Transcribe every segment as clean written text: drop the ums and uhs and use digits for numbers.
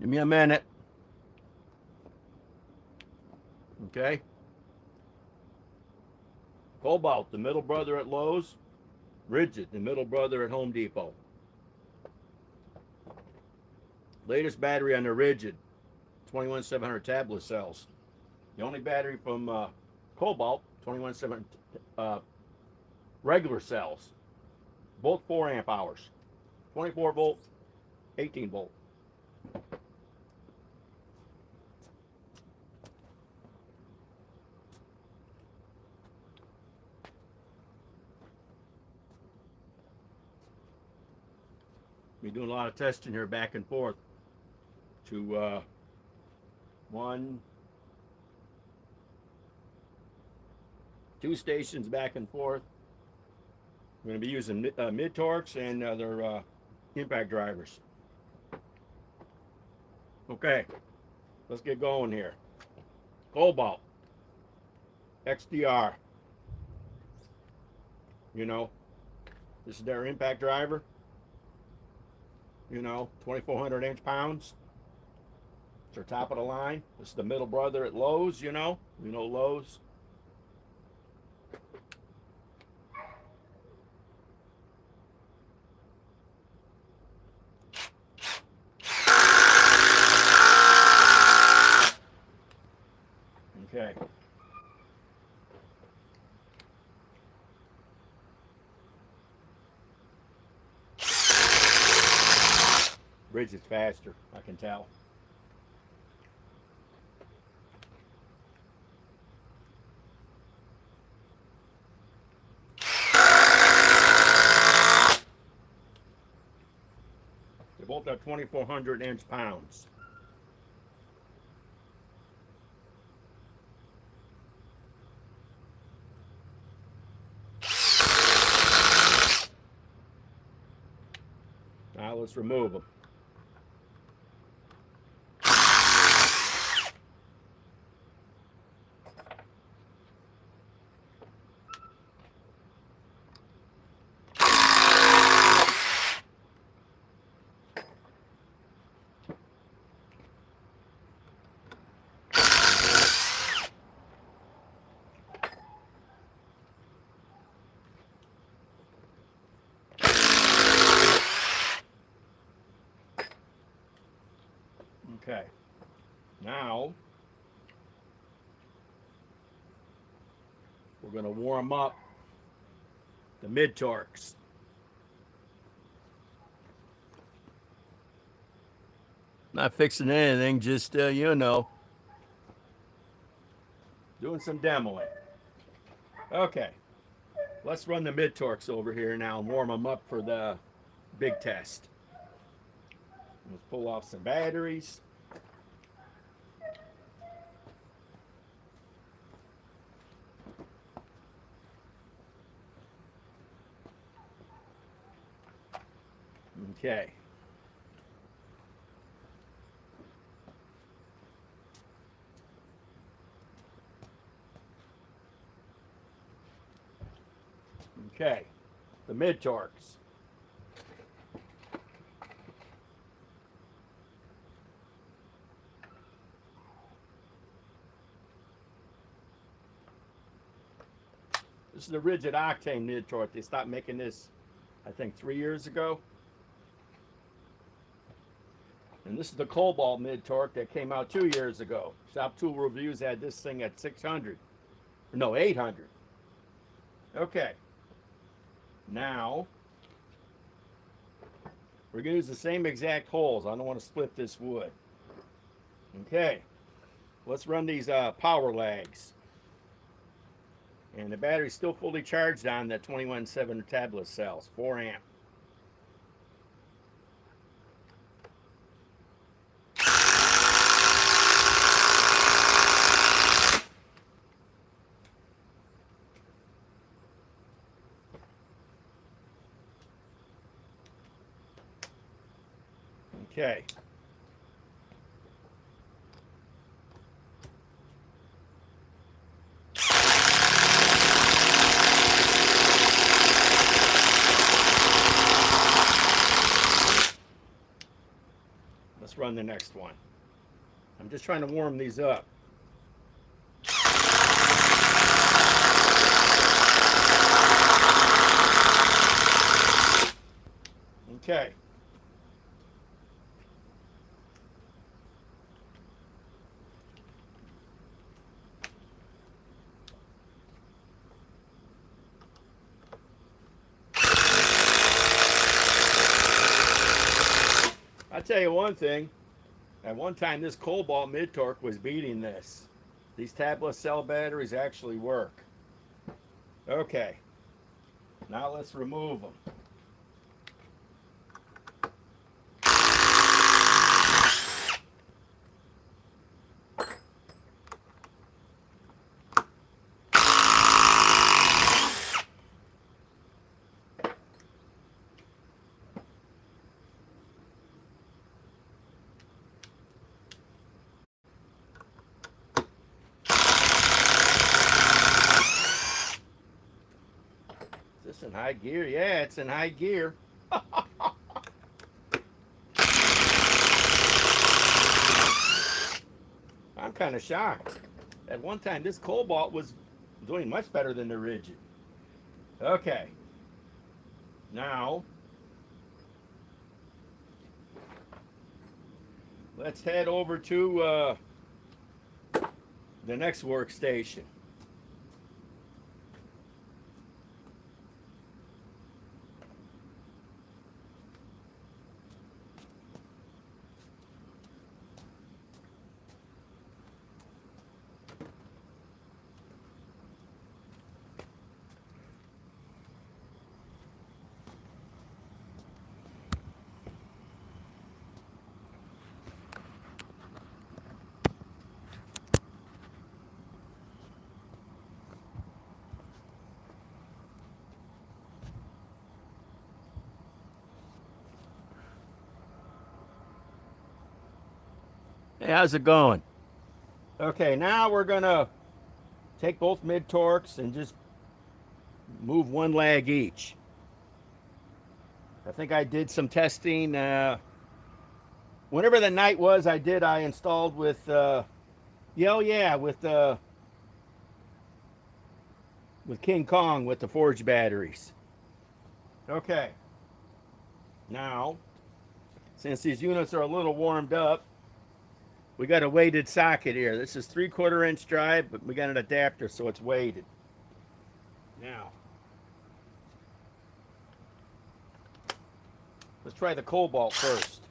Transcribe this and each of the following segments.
Give me a minute. Okay. Cobalt, the middle brother at Lowe's. Rigid, the middle brother at Home Depot. Latest battery on the Rigid, 21700 tablet cells. The only battery from Cobalt, 21700 regular cells. Both 4 amp hours. 24 volt, 18 volt. Be doing a lot of testing here back and forth to 2 stations back and forth. We're going to be using mid-torques and their impact drivers. Okay, let's get going here. Cobalt, XDR. You know, this is their impact driver. You know, 2,400 inch-pounds. It's our top of the line. This is the middle brother at Lowe's, you know. You know Lowe's. Okay. Bridge is faster, I can tell. They both have 2,400 inch-pounds. Now let's remove them. Okay, now we're going to warm up the mid-torques. Not fixing anything, just, you know, doing some demoing. Okay, let's run the mid-torques over here now and warm them up for the big test. Let's pull off some batteries. Okay. Okay, the mid-torques. This is the rigid Octane mid-torque. They stopped making this, I think, 3 years ago. And this is the Cobalt mid-torque that came out 2 years ago. Shop Tool Reviews had this thing at 600. No, 800. Okay. Now, we're going to use the same exact holes. I don't want to split this wood. Okay. Let's run these power lags. And the battery's still fully charged on the 21700 tablet cells, 4 amp. Okay. Let's run the next one. I'm just trying to warm these up. Okay. I'll tell you one thing. At one time, this cobalt mid-torque was beating this. These tabless cell batteries actually work. Okay. Now let's remove them. Is this in high gear? Yeah, it's in high gear. I'm kind of shocked. At one time, this cobalt was doing much better than the rigid. Okay. Now, let's head over to the next workstation. Hey, how's it going? Okay, now we're gonna take both mid torques and just move one lag each. I think I did some testing. Whenever the night was, I installed with, with King Kong with the forged batteries. Okay. Now, since these units are a little warmed up, we got a weighted socket here. This is 3/4 inch drive, but we got an adapter, so it's weighted. Now, let's try the cobalt first.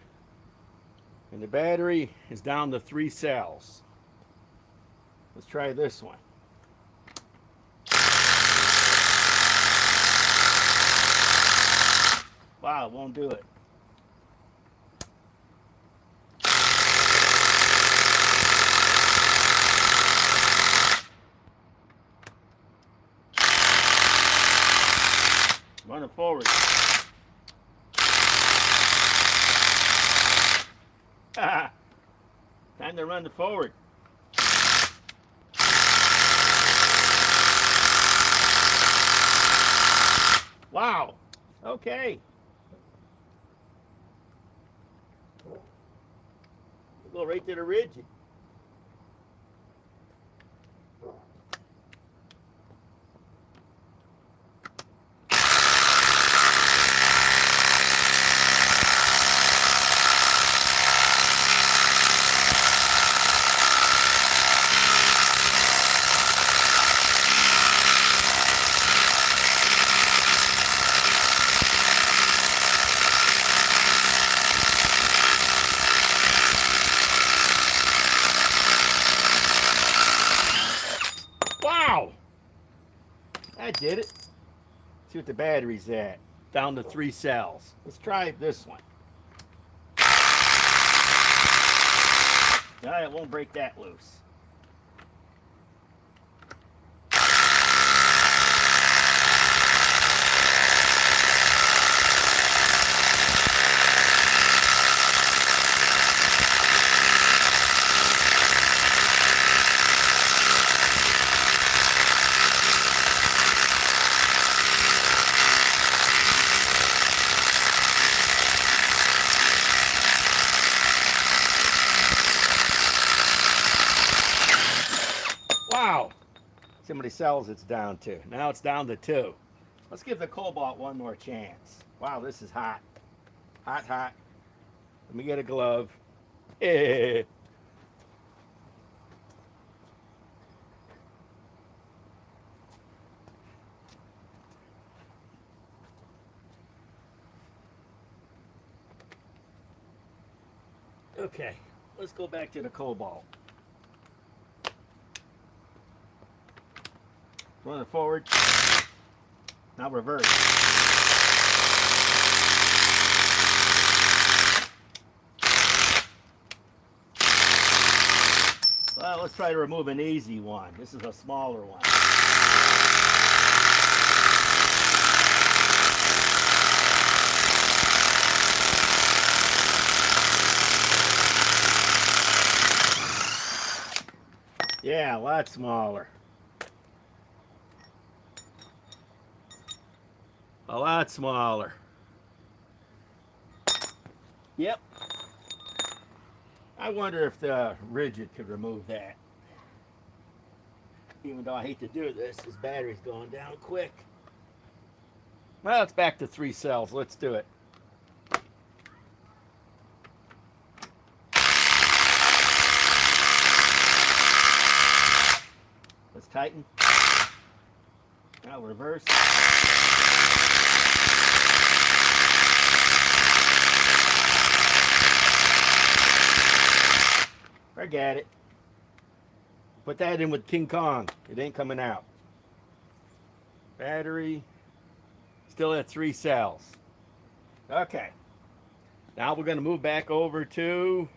And the battery is down to 3 cells. Let's try this one. Wow, it won't do it. Run it forward. Time to run it forward. Wow. Okay. We'll go right to the rigid. Wow! I did it. See what the battery's at. Down to 3 cells. Let's try this one. No, it won't break that loose. see how many cells it's down to. Now it's down to 2. Let's give the cobalt one more chance. Wow, this is hot. Hot, hot. Let me get a glove. Okay, let's go back to the cobalt. Run it forward. Now reverse. Well, let's try to remove an easy one. This is a smaller one. Yeah, a lot smaller. A lot smaller. Yep. I wonder if the rigid could remove that. Even though I hate to do this battery's going down quick. Well, it's back to 3 cells. Let's do it. Let's tighten. Now reverse. Forget it. Put that in with King Kong. It ain't coming out. Battery. Still at 3 cells. Okay. Now we're going to move back over to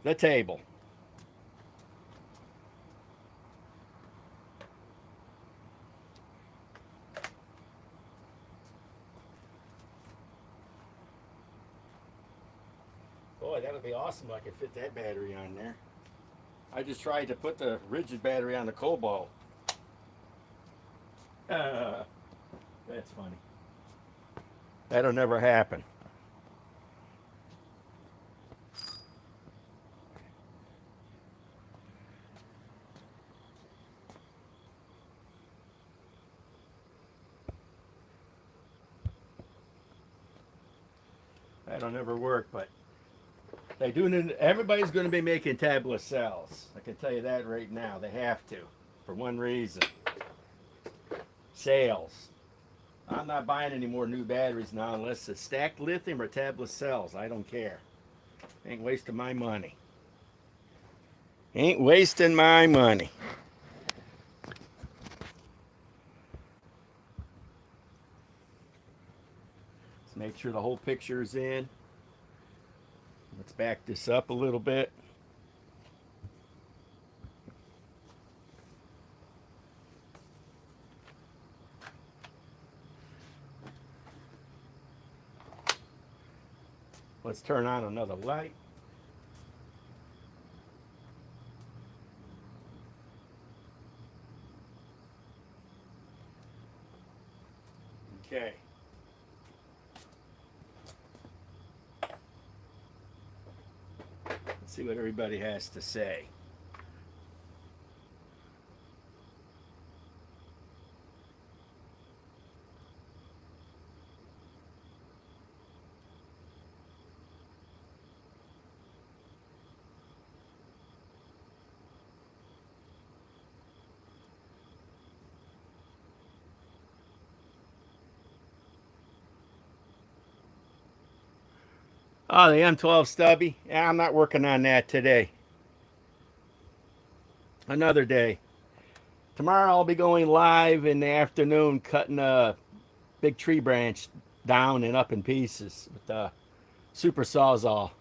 the table. Boy, that would be awesome if I could fit that battery on there. I just tried to put the rigid battery on the cobalt. That's funny. That'll never happen. That'll never work, but they do. Everybody's going to be making tabless cells. I can tell you that right now. They have to, for one reason: sales. I'm not buying any more new batteries now unless it's stacked lithium or tabless cells. I don't care. Ain't wasting my money. Ain't wasting my money. Let's make sure the whole picture's in. Let's back this up a little bit. Let's turn on another light. Okay. Let's see what everybody has to say. Oh, the M12 stubby. Yeah, I'm not working on that today. Another day. Tomorrow I'll be going live in the afternoon cutting a big tree branch down and up in pieces with the super sawzall.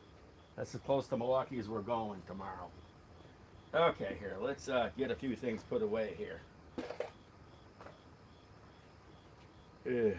That's as close to Milwaukee as we're going tomorrow. Okay, here, let's get a few things put away here. Ugh.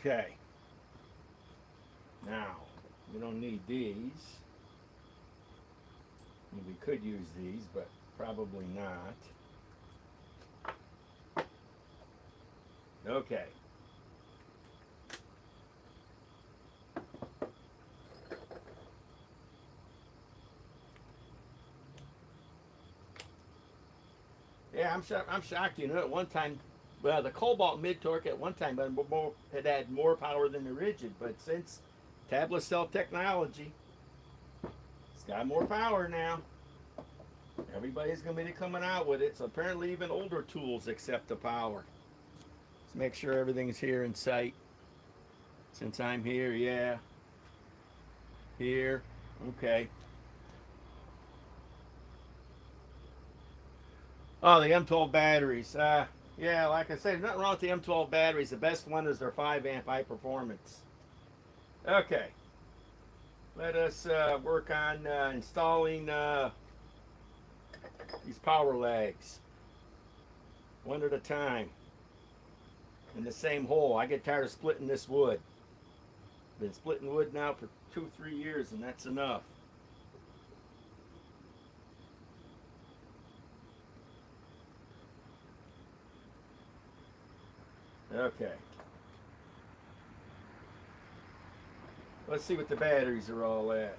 Okay. Now, we don't need these. We could use these, but probably not. Okay. Yeah, I'm shocked. You know, at one time, well, the Cobalt mid torque at one time had more power than the rigid, but since tablet cell technology, it's got more power now. Everybody's going to be coming out with it, so apparently even older tools accept the power. Let's make sure everything's here in sight. Since I'm here, yeah. Here, okay. Oh, the M12 batteries. Yeah, like I said, there's nothing wrong with the M12 batteries. The best one is their 5 amp high performance. Okay. Let us work on installing these power legs. One at a time. In the same hole. I get tired of splitting this wood. Been splitting wood now for 2-3 years, and that's enough. Okay. Let's see what the batteries are all at.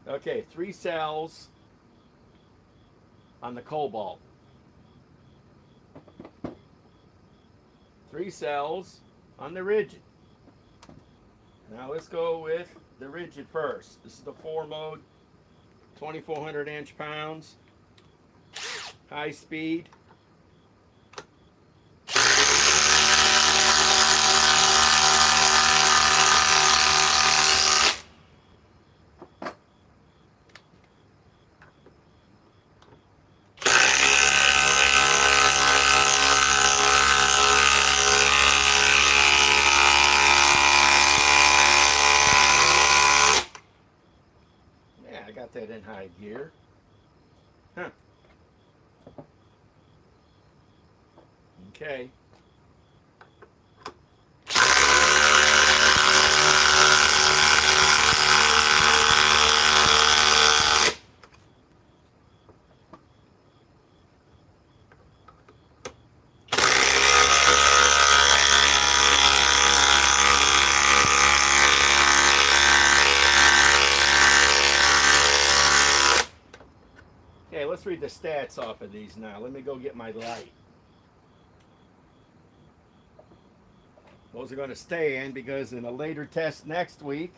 Okay, 3 cells on the Cobalt. 3 cells on the rigid. Now let's go with the rigid first. This is the 4 mode, 2400 inch-pounds, high speed. Yeah, I got that in high gear. Huh. Okay. Okay, let's read the stats off of these now. Let me go get my light. Those are going to stay in because in a later test next week,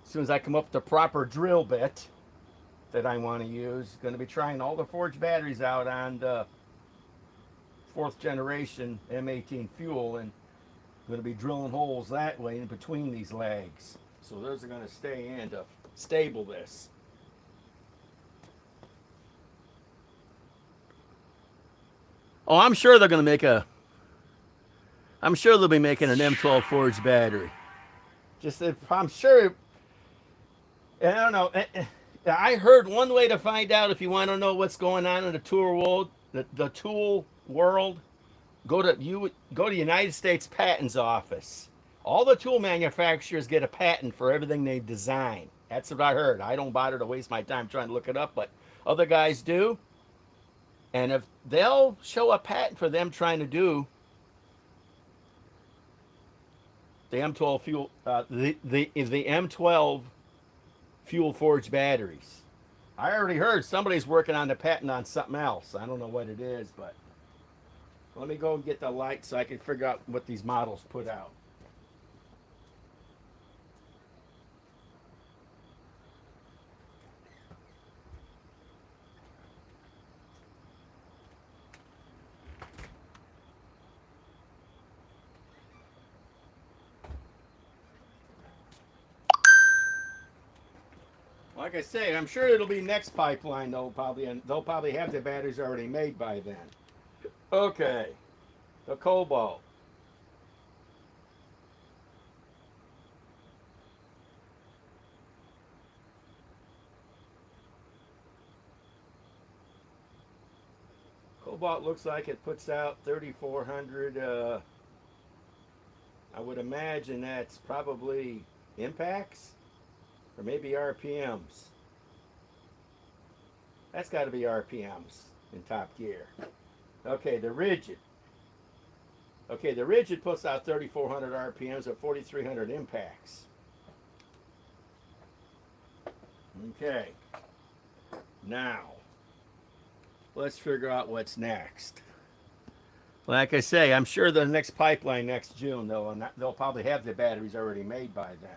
as soon as I come up with the proper drill bit that I want to use, going to be trying all the forged batteries out on the 4th generation M18 fuel, and going to be drilling holes that way in between these legs. So those are going to stay in to stable this. Oh, I'm sure they're going to make a. I'm sure they'll be making an M12 forged battery. Just, I'm sure. I don't know. I heard one way to find out if you want to know what's going on in the tool world. The tool world. Go to United States Patents Office. All the tool manufacturers get a patent for everything they design. That's what I heard. I don't bother to waste my time trying to look it up, but other guys do. And if they'll show a patent for them trying to do the M12 fuel, the M12 fuel forged batteries. I already heard somebody's working on the patent on something else. I don't know what it is, but let me go and get the light so I can figure out what these models put out. Like I say, I'm sure it'll be next pipeline. They'll probably have the batteries already made by then. Okay, the Cobalt. Cobalt looks like it puts out 3,400. I would imagine that's probably impacts. Or maybe RPMs. That's got to be RPMs in top gear. Okay, the rigid. Okay, the rigid puts out 3,400 RPMs at 4,300 impacts. Okay, now let's figure out what's next. Like I say, I'm sure the next pipeline next June, they'll probably have the batteries already made by then.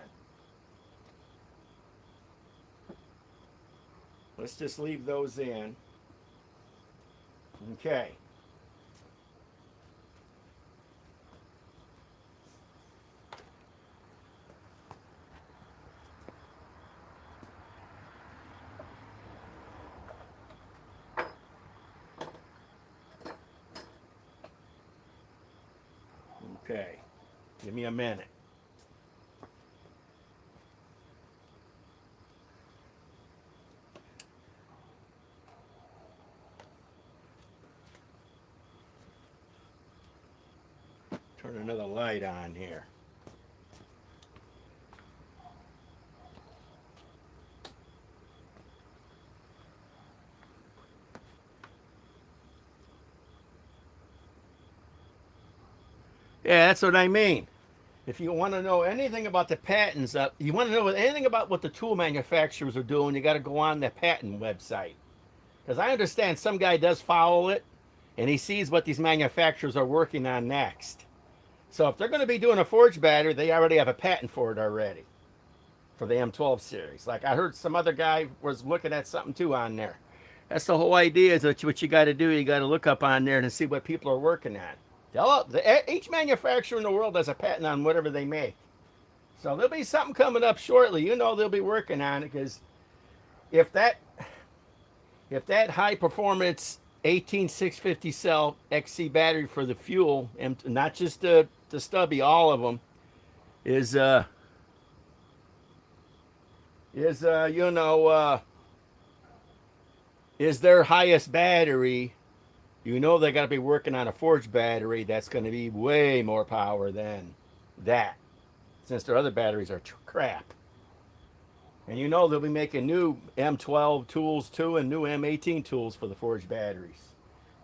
Let's just leave those in. Okay. Okay. Give me a minute. Turn another light on here. Yeah, that's what I mean. If you want to know anything about the patents, you want to know anything about what the tool manufacturers are doing, you got to go on the patent website. Because I understand some guy does follow it, and he sees what these manufacturers are working on next. So if they're going to be doing a forged battery, they already have a patent for it already, for the M12 series. Like I heard some other guy was looking at something too on there. That's the whole idea, is that what you got to do, you got to look up on there and see what people are working on. Each manufacturer in the world has a patent on whatever they make. So there'll be something coming up shortly. You know they'll be working on it, because if that high performance 18650 cell XC battery for the fuel, and not just the stubby, all of them, is their highest battery, you know they got to be working on a forged battery that's going to be way more power than that, since their other batteries are crap. And you know they'll be making new M12 tools too, and new M18 tools for the forged batteries.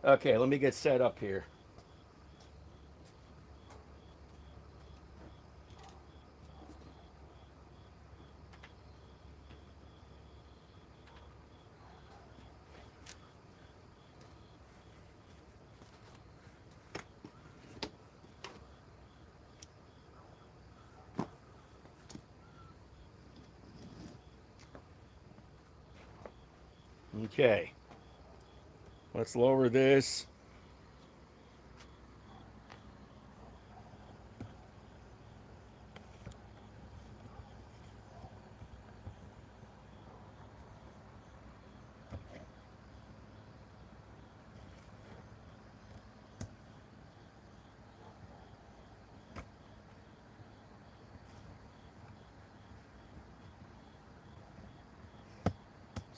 Okay, let me get set up here. Okay, let's lower this.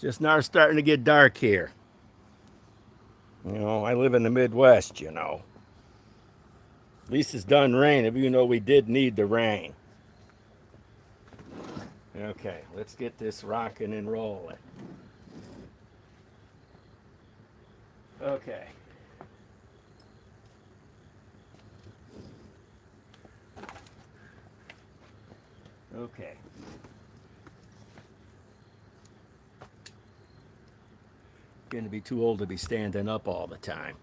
Just now starting to get dark here. You know, I live in the Midwest, you know. At least it's done rain, even though we did need the rain. Okay, let's get this rocking and rolling. Okay. Okay. Going to be too old to be standing up all the time.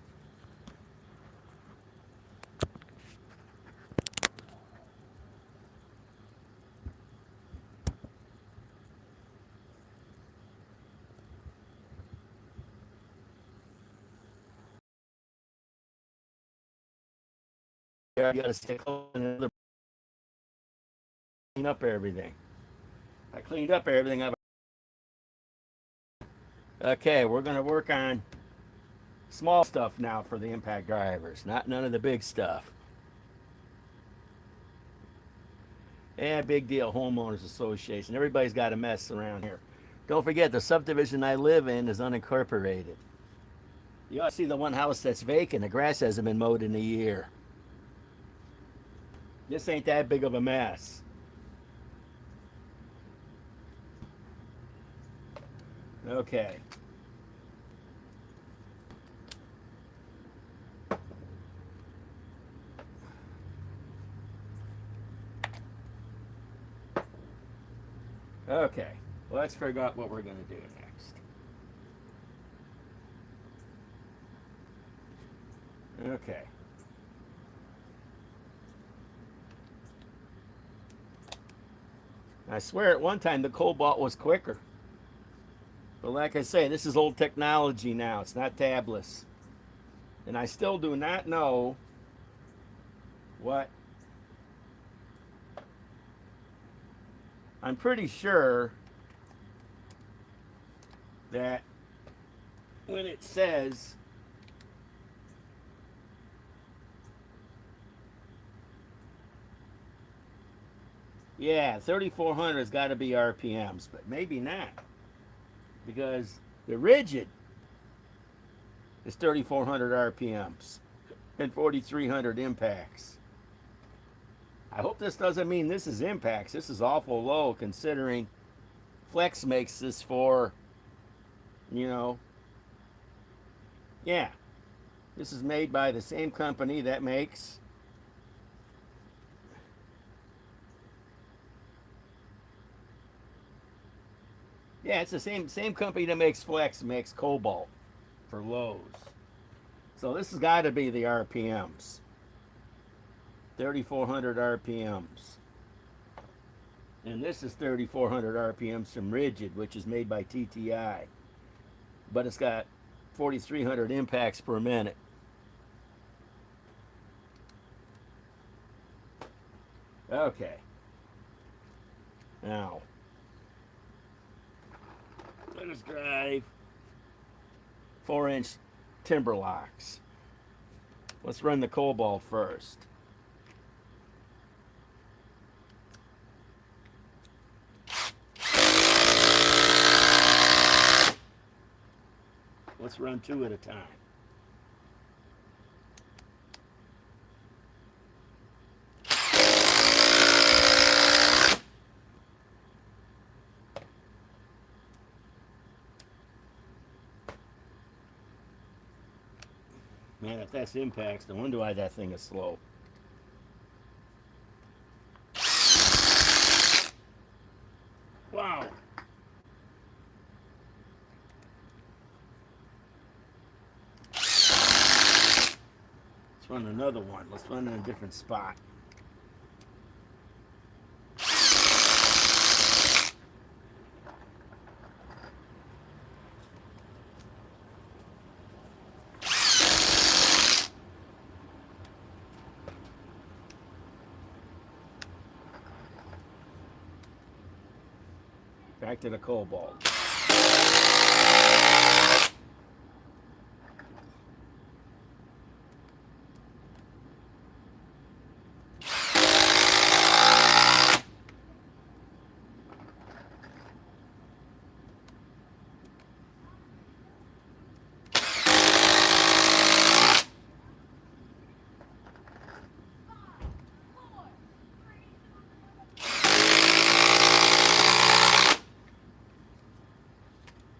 Yeah, you got to stick another, clean up everything. I cleaned up everything. Okay, we're going to work on small stuff now for the impact drivers, none of the big stuff. Yeah, big deal, homeowners association. Everybody's got a mess around here. Don't forget, the subdivision I live in is unincorporated. You ought to see the one house that's vacant. The grass hasn't been mowed in a year. This ain't that big of a mess. Okay. Okay. Let's figure out what we're going to do next. Okay. I swear at one time the cobalt was quicker. But like I say, this is old technology now. It's not tabless. And I still do not know what. I'm pretty sure that when it says yeah, 3,400 has got to be RPMs, but maybe not. Because the rigid is 3,400 RPMs and 4,300 impacts. I hope this doesn't mean this is impacts. This is awful low considering Flex makes this for, you know, yeah. This is made by the same company that makes yeah, it's the same company that makes Flex makes Cobalt for lows. So this has got to be the RPMs. 3,400 RPMs. And this is 3,400 RPMs from Rigid, which is made by TTI. But it's got 4,300 impacts per minute. Okay. Now, let us drive 4-inch timber locks. Let's run the Cobalt first. Let's run 2 at a time. Man, if that's impacts, no wonder why that thing is slow. Wow. Let's run another one. Let's run in a different spot. Back to the Cobalt.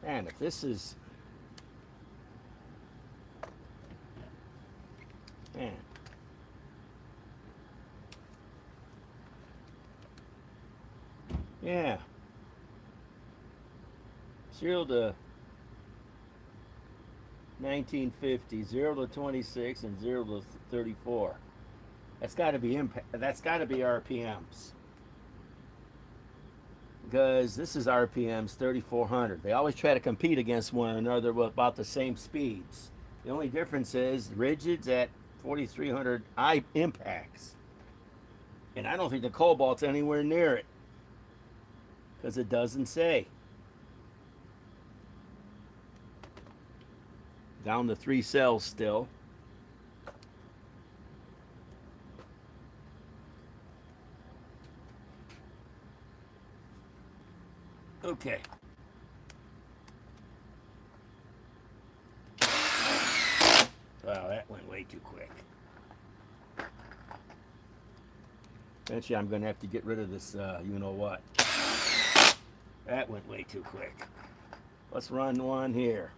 Man, if this is... Man. Yeah. 0 to 1950, 0 to 26, and 0 to 34. That's got to be That's got to be RPMs. Because this is RPMs 3,400. They always try to compete against one another with about the same speeds. The only difference is Rigid's at 4,300 impacts. And I don't think the Cobalt's anywhere near it. Because it doesn't say. Down to 3 cells still. Okay. Wow, that went way too quick. Eventually I'm going to have to get rid of this, you know what. That went way too quick. Let's run one here.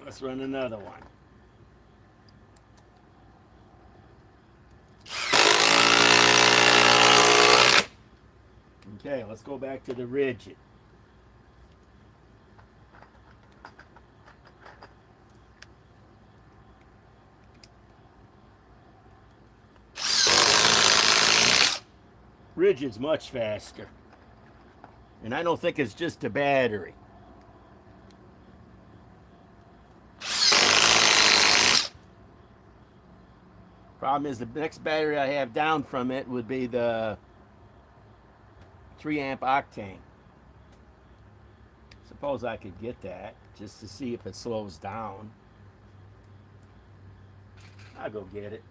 Let's run another one. Okay, let's go back to the rigid. Rigid's much faster. And I don't think it's just a battery. Problem is the next battery I have down from it would be the 3 amp Octane. Suppose I could get that just to see if it slows down. I'll go get it.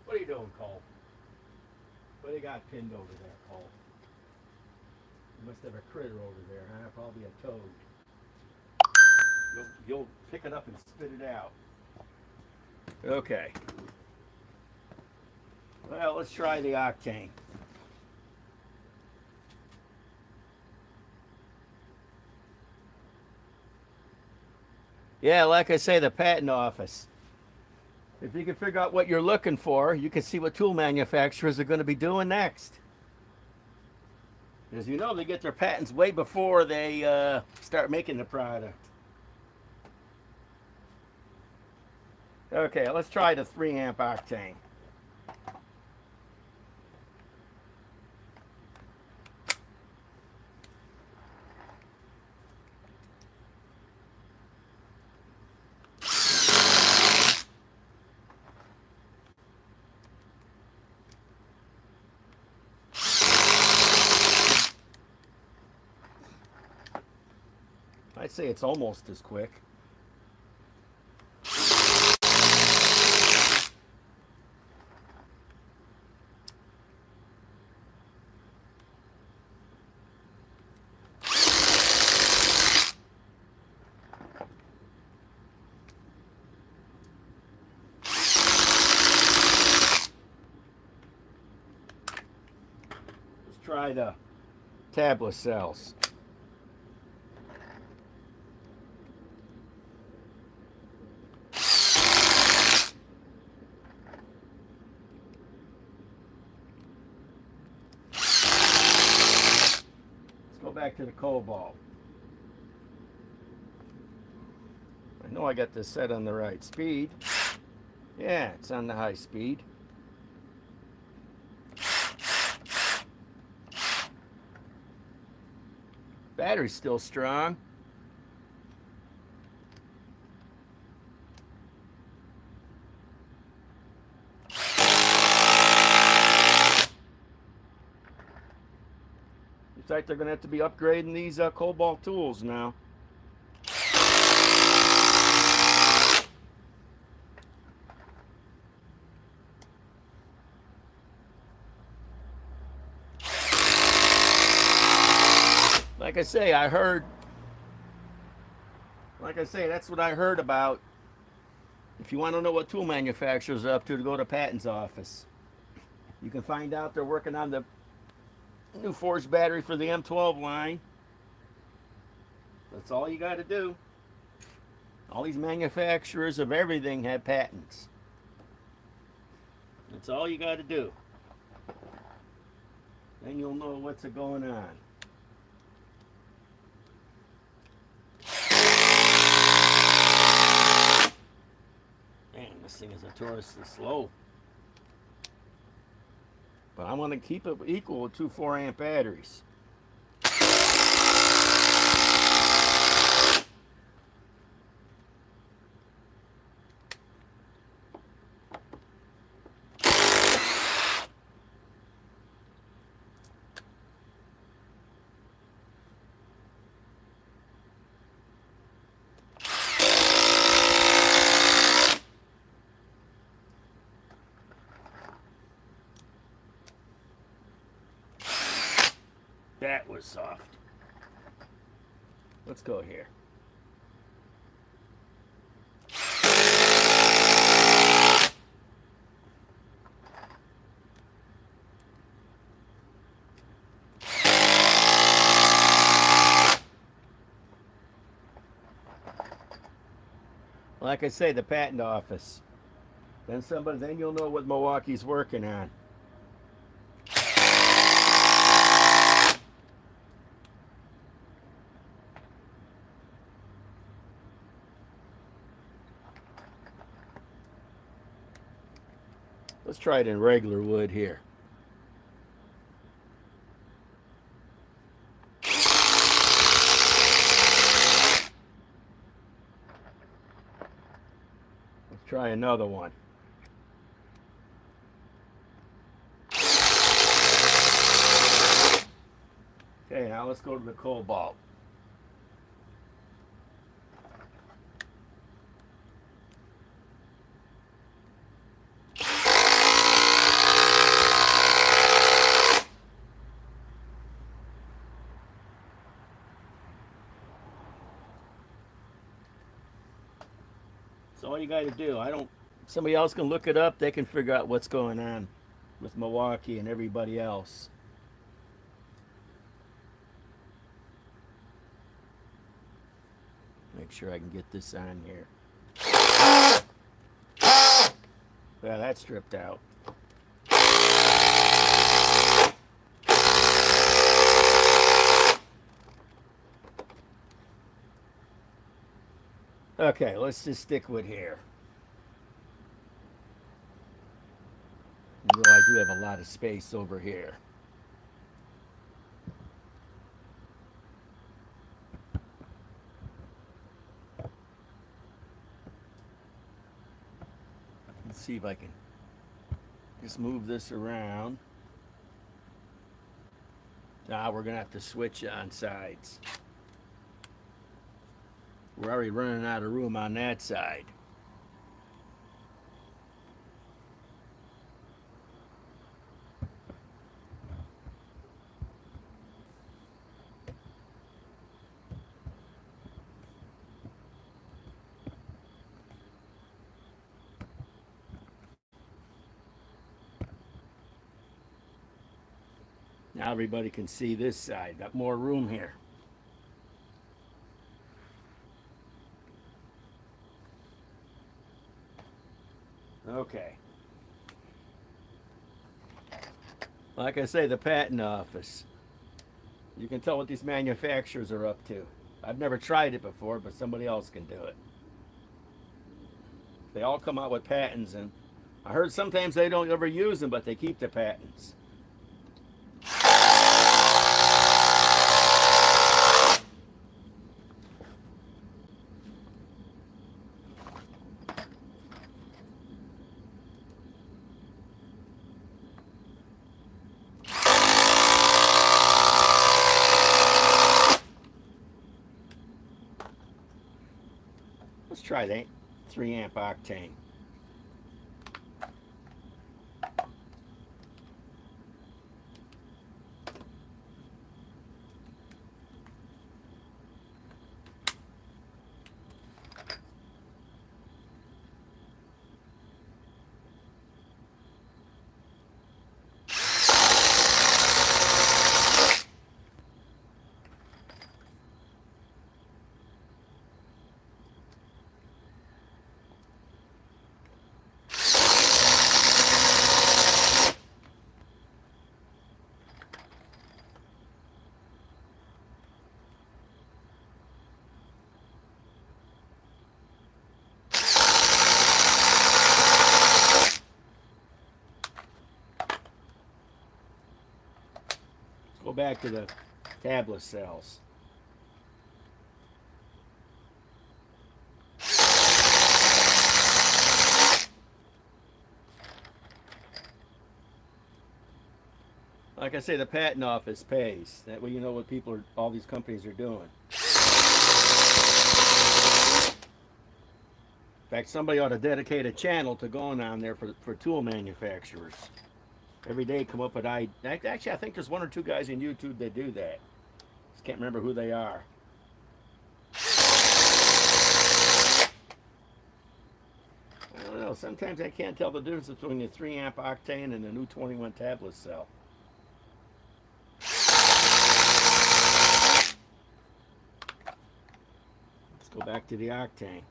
What are you doing, Cole? What do you got pinned over there, Cole? You must have a critter over there, huh? Probably a toad. You'll pick it up and spit it out. Okay. Well, let's try the Octane. Yeah, like I say, the patent office. If you can figure out what you're looking for, you can see what tool manufacturers are going to be doing next. As you know, they get their patents way before they start making the product. Okay, let's try the 3 amp Octane. I'd say it's almost as quick. Let's try the tablet cells. Back to the cobalt. I know I got this set on the right speed. Yeah, it's on the high speed. Battery's still strong. Looks like they're going to have to be upgrading these cobalt tools now. Like I say, that's what I heard about. If you want to know what tool manufacturers are up to go to patents office. You can find out they're working on the new forged battery for the M12 line. That's all you got to do. All these manufacturers of everything have patents. That's all you got to do. Then you'll know what's going on. Man, this thing is notoriously slow. But I want to keep it equal to 2 4 amp batteries. was soft. Let's go here. Like I say, the patent office. Then you'll know what Milwaukee's working on. Let's try it in regular wood here. Let's try another one. Okay, now let's go to the cobalt. So all you got to do, somebody else can look it up. They can figure out what's going on with Milwaukee and everybody else. Make sure I can get this on here. Yeah, that's stripped out. Okay, let's just stick with here. Although I do have a lot of space over here. Let's see if I can just move this around. Now we're going to have to switch on sides. We're already running out of room on that side. Now everybody can see this side. Got more room here. Okay. Like I say, the patent office. You can tell what these manufacturers are up to. I've never tried it before, but somebody else can do it. They all come out with patents, and I heard sometimes they don't ever use them, but they keep the patents. Let's try that 3 amp Octane. Go back to the tablet cells. Like I say, the patent office pays. That way you know what all these companies are doing. In fact, somebody ought to dedicate a channel to going on there for tool manufacturers. Every day come up with actually, I think there's 1 or 2 guys on YouTube that do that. can't remember who they are. I don't know. Sometimes I can't tell the difference between the 3 amp Octane and the new 21 tablet cell. Let's go back to the Octane.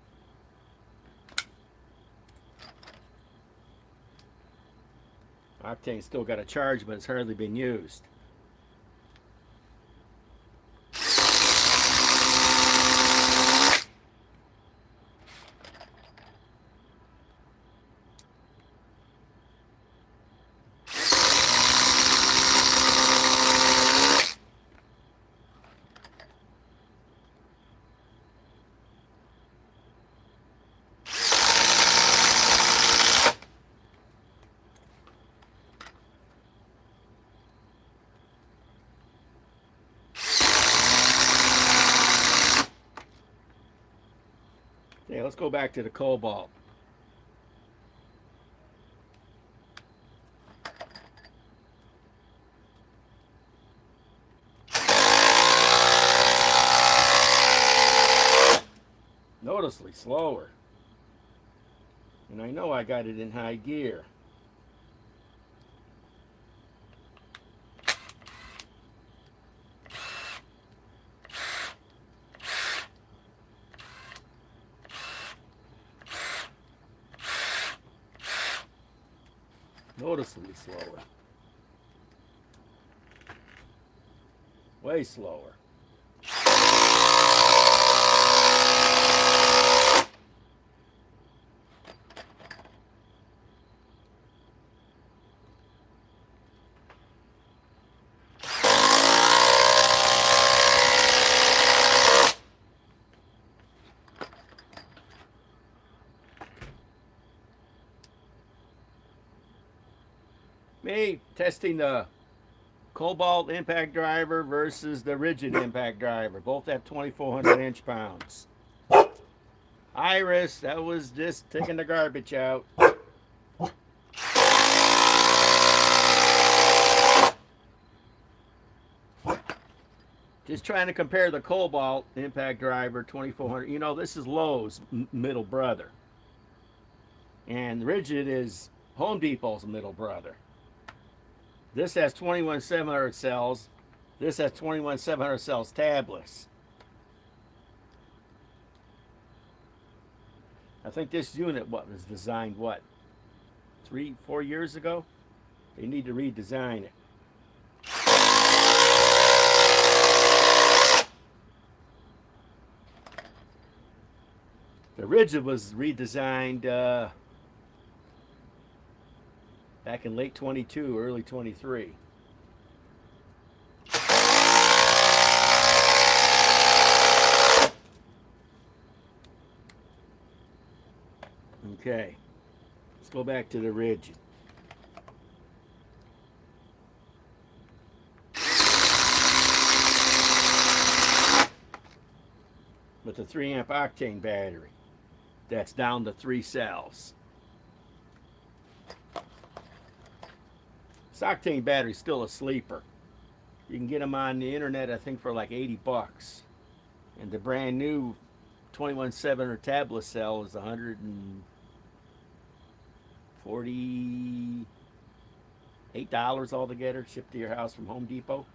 Octane's still got a charge, but it's hardly been used. Okay, let's go back to the cobalt. Noticeably slower. And I know I got it in high gear. Noticeably slower. Way slower. Me testing the cobalt impact driver versus the rigid impact driver. Both have 2,400 inch-pounds. Iris, that was just taking the garbage out. Just trying to compare the cobalt impact driver 2,400. You know, this is Lowe's middle brother. And rigid is Home Depot's middle brother. This has 21,700 cells. This has 21,700 cells tablets. I think this unit was designed, 3-4 years ago? They need to redesign it. The rigid was redesigned back in late 22, early 23. Okay, let's go back to the rigid. With the 3 amp Octane battery, that's down to 3 cells. This Octane battery's still a sleeper. You can get them on the internet, I think, for like 80 bucks. And the brand new 21,700 tablet cell is $148 altogether, shipped to your house from Home Depot.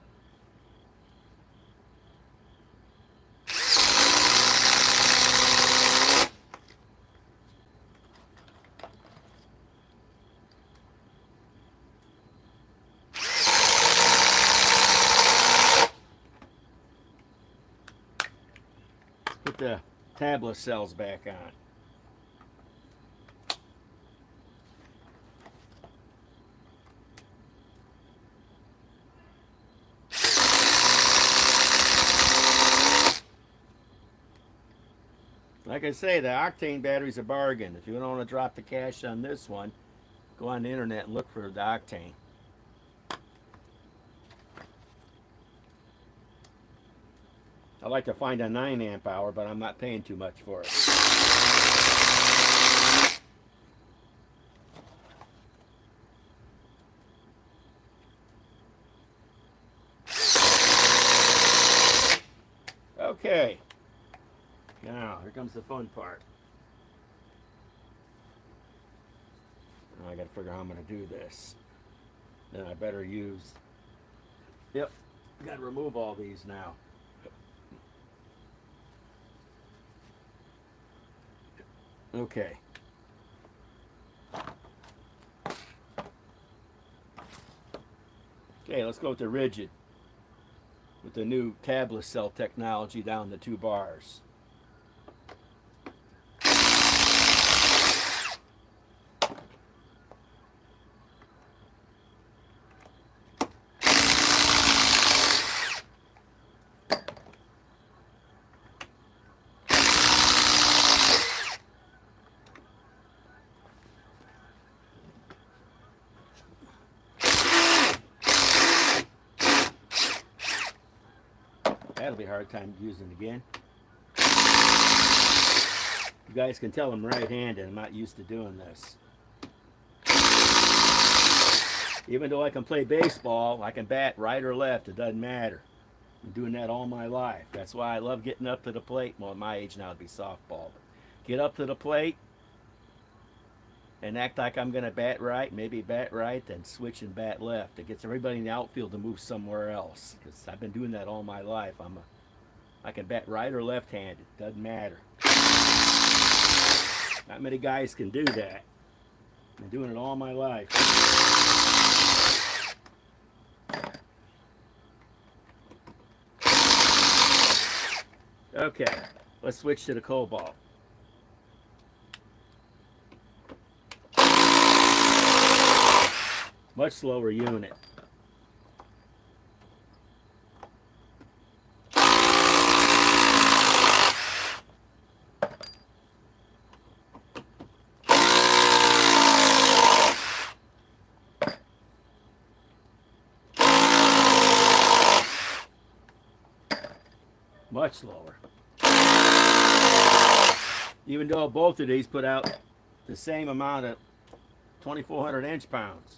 Put the tablet cells back on. Like I say, the Octane battery's a bargain. If you don't want to drop the cash on this one, go on the internet and look for the Octane. I like to find a 9 amp hour, but I'm not paying too much for it. Okay. Now, here comes the fun part. Now I got to figure out how I'm going to do this. Then I better use... Yep. Got to remove all these now. Okay. Okay, let's go with the rigid. With the new tablet cell technology down the 2 bars. That'll be a hard time using again. You guys can tell I'm right-handed. I'm not used to doing this. Even though I can play baseball, I can bat right or left. It doesn't matter. I'm doing that all my life. That's why I love getting up to the plate. Well, at my age now, it'd be softball. Get up to the plate and act like I'm going to bat right, maybe bat right, then switch and bat left. It gets everybody in the outfield to move somewhere else. Because I've been doing that all my life. I can bat right or left-handed. Doesn't matter. Not many guys can do that. I've been doing it all my life. Okay, let's switch to the cobalt. Much slower unit. Much slower. Even though both of these put out the same amount of 2,400 inch-pounds.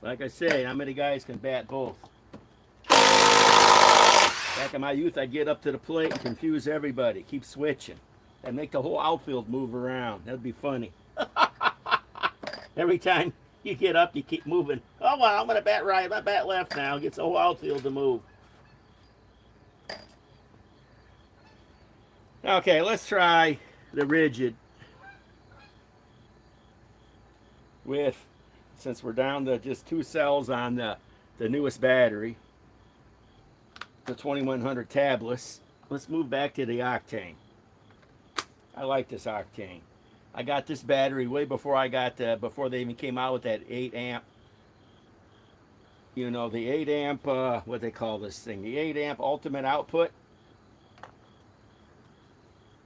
Like I say, how many guys can bat both? Back in my youth, I'd get up to the plate and confuse everybody, keep switching, and make the whole outfield move around. That'd be funny. Every time you get up, you keep moving. Oh, well, I'm going to bat right, I'm going to bat left now. Gets the whole outfield to move. Okay, let's try the rigid with, since we're down to just 2 cells on the newest battery, the 2100 tablets. Let's move back to the Octane. I like this Octane. I got this battery way before I got before they even came out with that 8 amp. You know, the 8 amp, what they call this thing, the 8 amp ultimate output.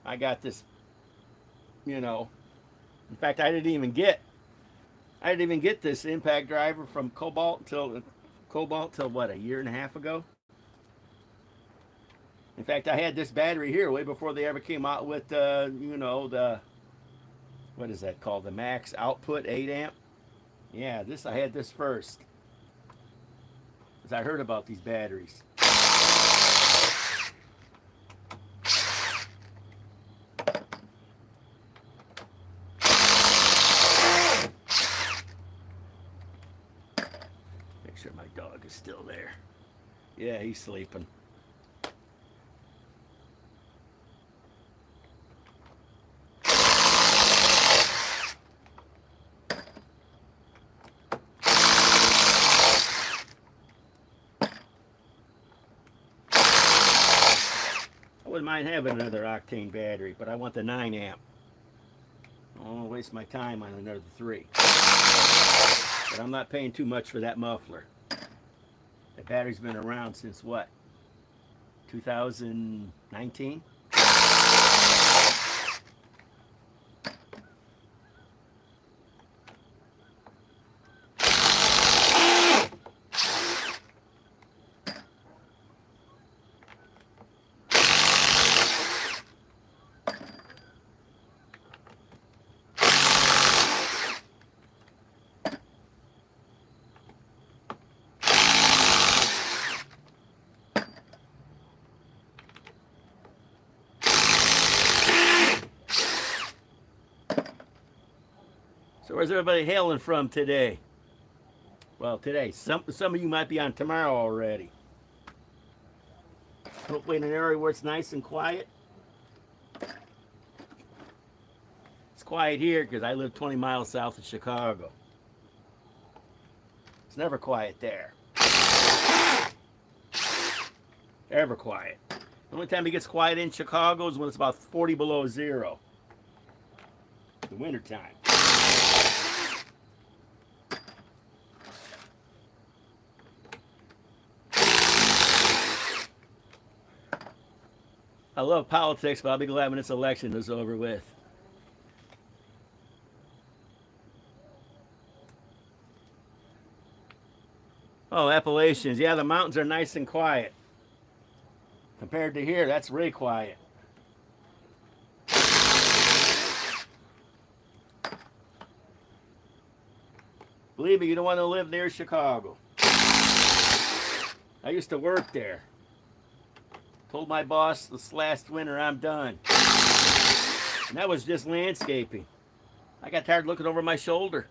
I got this, you know, in fact, I didn't even get this impact driver from Cobalt till what, a year and a half ago. In fact, I had this battery here way before they ever came out with you know, the, what is that called, the max output 8 amp. Yeah, I had this first, because I heard about these batteries. Make sure my dog is still there. Yeah, he's sleeping. I wouldn't mind having another Octane battery, but I want the 9 amp. I don't want to waste my time on another 3. But I'm not paying too much for that muffler. The battery's been around since what? 2019? So where's everybody hailing from today? Well, today. Some of you might be on tomorrow already. Hopefully in an area where it's nice and quiet. It's quiet here because I live 20 miles south of Chicago. It's never quiet there. Ever quiet. The only time it gets quiet in Chicago is when it's about 40 below zero. The winter time. I love politics, but I'll be glad when this election is over with. Oh, Appalachians. Yeah, the mountains are nice and quiet. Compared to here, that's really quiet. Believe me, you don't want to live near Chicago. I used to work there. Told my boss this last winter I'm done. And that was just landscaping. I got tired looking over my shoulder.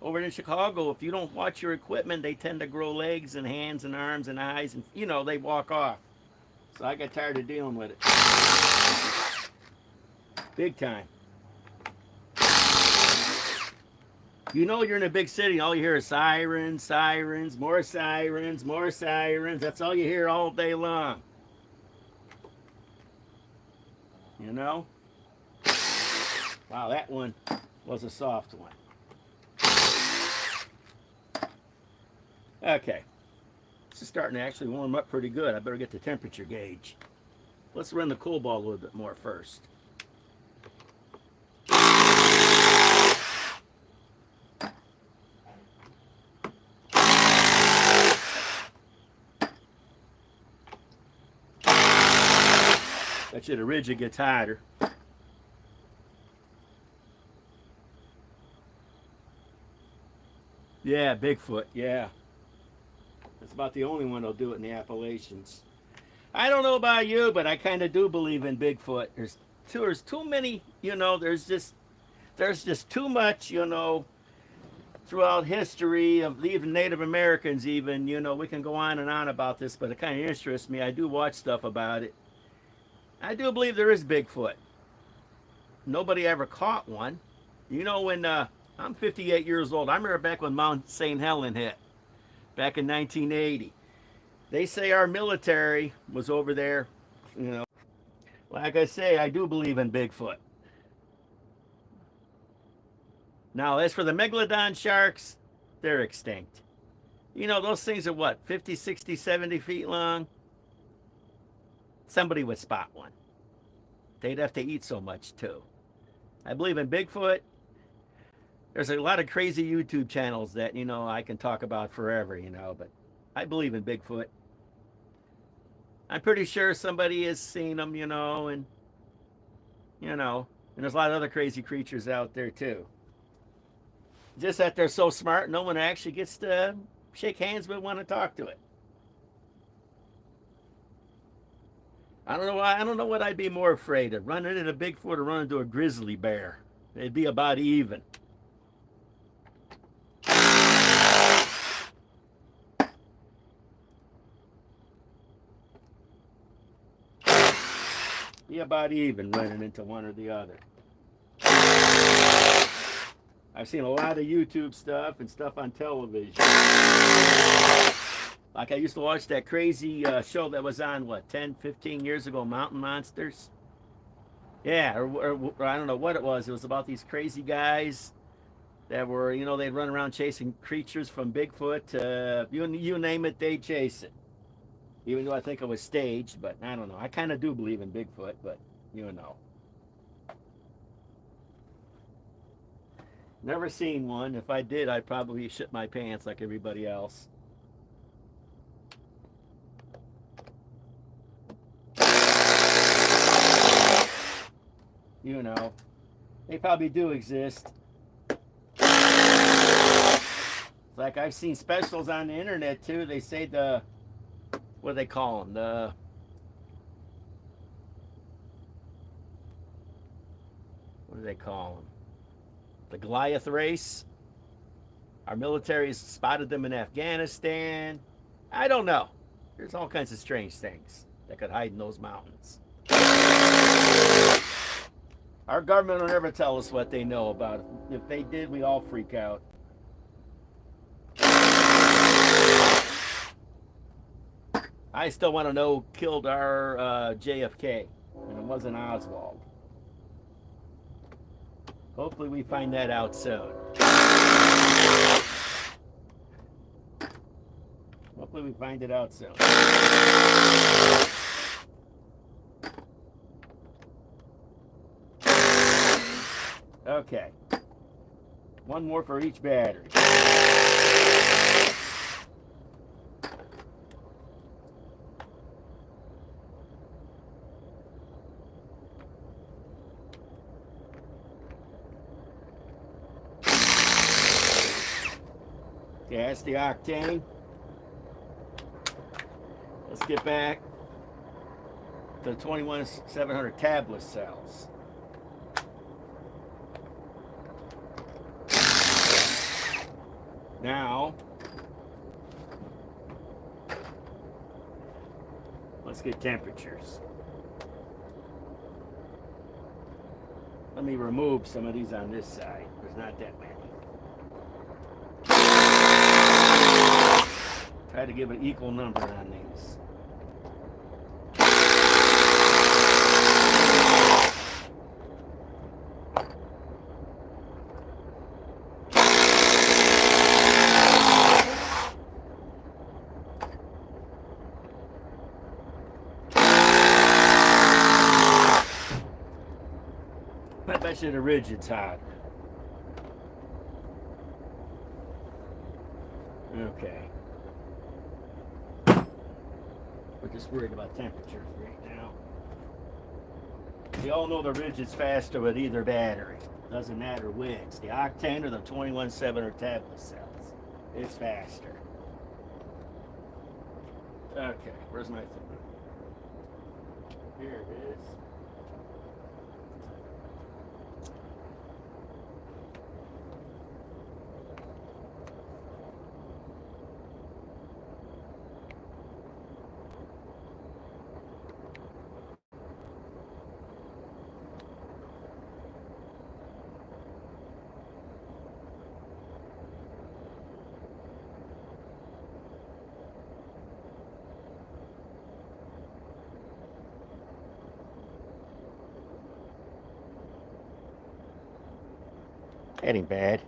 Over in Chicago, if you don't watch your equipment, they tend to grow legs and hands and arms and eyes, and you know, they walk off. So I got tired of dealing with it. Big time. You know you're in a big city, all you hear is sirens, sirens, more sirens, more sirens. That's all you hear all day long. You know? Wow, that one was a soft one. Okay. This is starting to actually warm up pretty good. I better get the temperature gauge. Let's run the cool ball a little bit more first. Bet you the rigid gets hotter. Yeah, Bigfoot, yeah. That's about the only one that'll do it in the Appalachians. I don't know about you, but I kind of do believe in Bigfoot. There's too many, you know, there's just too much, you know, throughout history of even Native Americans even, you know, we can go on and on about this, but it kind of interests me. I do watch stuff about it. I do believe there is Bigfoot. Nobody ever caught one. You know, when I'm 58 years old, I remember back when Mount St. Helens hit, back in 1980. They say our military was over there, you know. Like I say, I do believe in Bigfoot. Now, as for the megalodon sharks, they're extinct. You know, those things are what, 50, 60, 70 feet long? Somebody would spot one. They'd have to eat so much, too. I believe in Bigfoot. There's a lot of crazy YouTube channels that, you know, I can talk about forever, you know, but I believe in Bigfoot. I'm pretty sure somebody has seen them, you know, and there's a lot of other crazy creatures out there, too. Just that they're so smart, no one actually gets to shake hands with, want to talk to it. I don't know why. I don't know what I'd be more afraid of, running into a Bigfoot or running into a grizzly bear. It'd be about even. Be about even running into one or the other. I've seen a lot of YouTube stuff and stuff on television. Like I used to watch that crazy show that was on, what, 10, 15 years ago, Mountain Monsters? Yeah, or I don't know what it was. It was about these crazy guys that were, you know, they'd run around chasing creatures from Bigfoot. You name it, they'd chase it. Even though I think it was staged, but I don't know. I kind of do believe in Bigfoot, but you know. Never seen one. If I did, I'd probably shit my pants like everybody else. You know, they probably do exist. Like I've seen specials on the internet too. They say what do they call them? What do they call them? The Goliath race. Our military has spotted them in Afghanistan. I don't know. There's all kinds of strange things that could hide in those mountains. Our government will never tell us what they know about it. If they did, we all freak out. I still want to know who killed our JFK, and it wasn't Oswald. Hopefully we find that out soon. Hopefully we find it out soon. Okay. One more for each battery. Okay, that's the Octane. Let's get back to the 21700 tablet cells. Now, let's get temperatures. Let me remove some of these on this side. There's not that many. Try to give an equal number on these. I bet you the rigid's hot. Okay. We're just worried about temperatures right now. You all know the rigid's faster with either battery. Doesn't matter which. The Octane or the 21700 tablet cells. It's faster. Okay, where's my thing? Here it is. That ain't bad.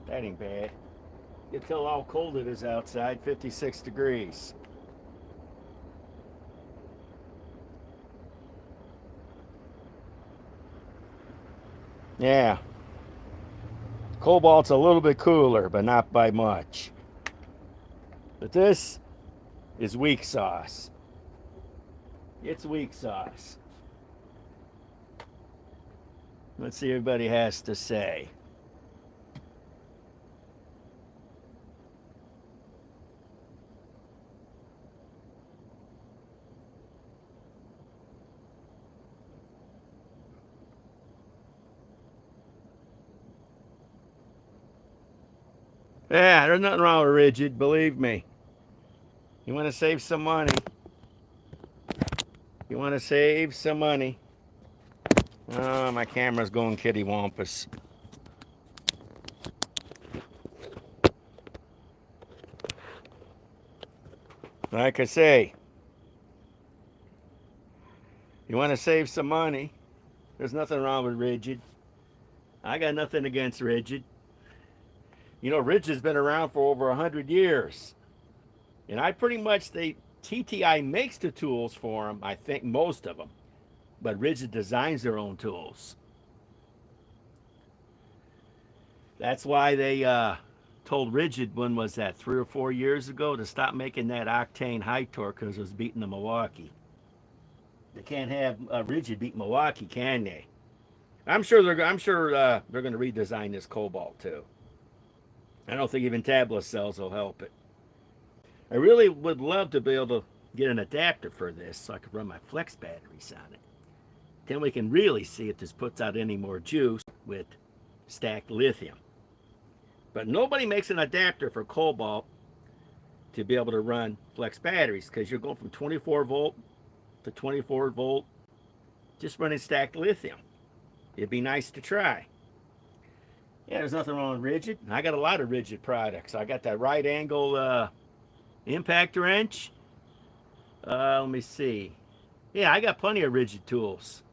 That ain't bad. You can tell how cold it is outside, 56 degrees. Yeah. Cobalt's a little bit cooler, but not by much. But this is weak sauce. It's weak sauce. Let's see what everybody has to say. Yeah, there's nothing wrong with rigid, believe me. You want to save some money. You want to save some money. Oh, my camera's going kitty wampus. Like I say, you want to save some money. There's nothing wrong with rigid. I got nothing against rigid. You know, rigid's been around for over 100 years. And I pretty much, TTI makes the tools for them, I think most of them. But rigid designs their own tools. That's why they told rigid, when was that, 3 or 4 years ago, to stop making that Octane high torque because it was beating the Milwaukee. They can't have rigid beat Milwaukee, can they? I'm sure they're going to redesign this Cobalt too. I don't think even tablet cells will help it. I really would love to be able to get an adapter for this so I could run my flex batteries on it. Then we can really see if this puts out any more juice with stacked lithium. But nobody makes an adapter for cobalt to be able to run flex batteries, because you're going from 24 volt to 24 volt just running stacked lithium. It'd be nice to try. Yeah, there's nothing wrong with rigid. I got a lot of rigid products. I got that right angle impact wrench. Let me see. Yeah, I got plenty of rigid tools.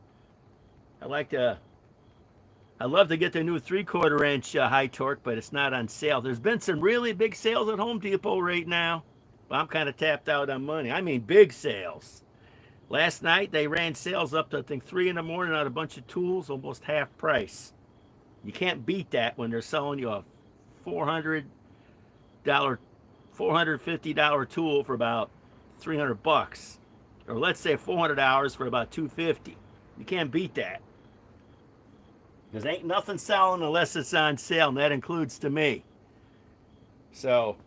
I love to get the new 3/4 inch high torque, but it's not on sale. There's been some really big sales at Home Depot right now, but I'm kind of tapped out on money. I mean, big sales. Last night they ran sales up to, I think, 3 in the morning on a bunch of tools, almost half price. You can't beat that when they're selling you a $450 tool for about $300, or let's say $400 for about $250. You can't beat that. Because ain't nothing selling unless it's on sale, and that includes to me. So,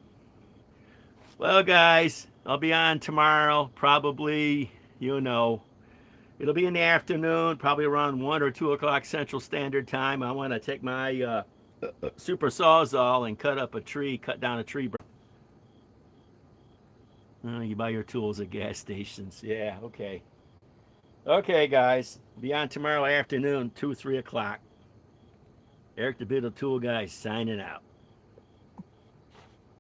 well, guys, I'll be on tomorrow, probably, it'll be in the afternoon, probably around 1 or 2 o'clock Central Standard Time. I want to take my super sawzall and cut down a tree. You buy your tools at gas stations. Yeah, okay. Okay, guys, be on tomorrow afternoon, 2, 3 o'clock. Eric the Biddle Tool Guy signing out.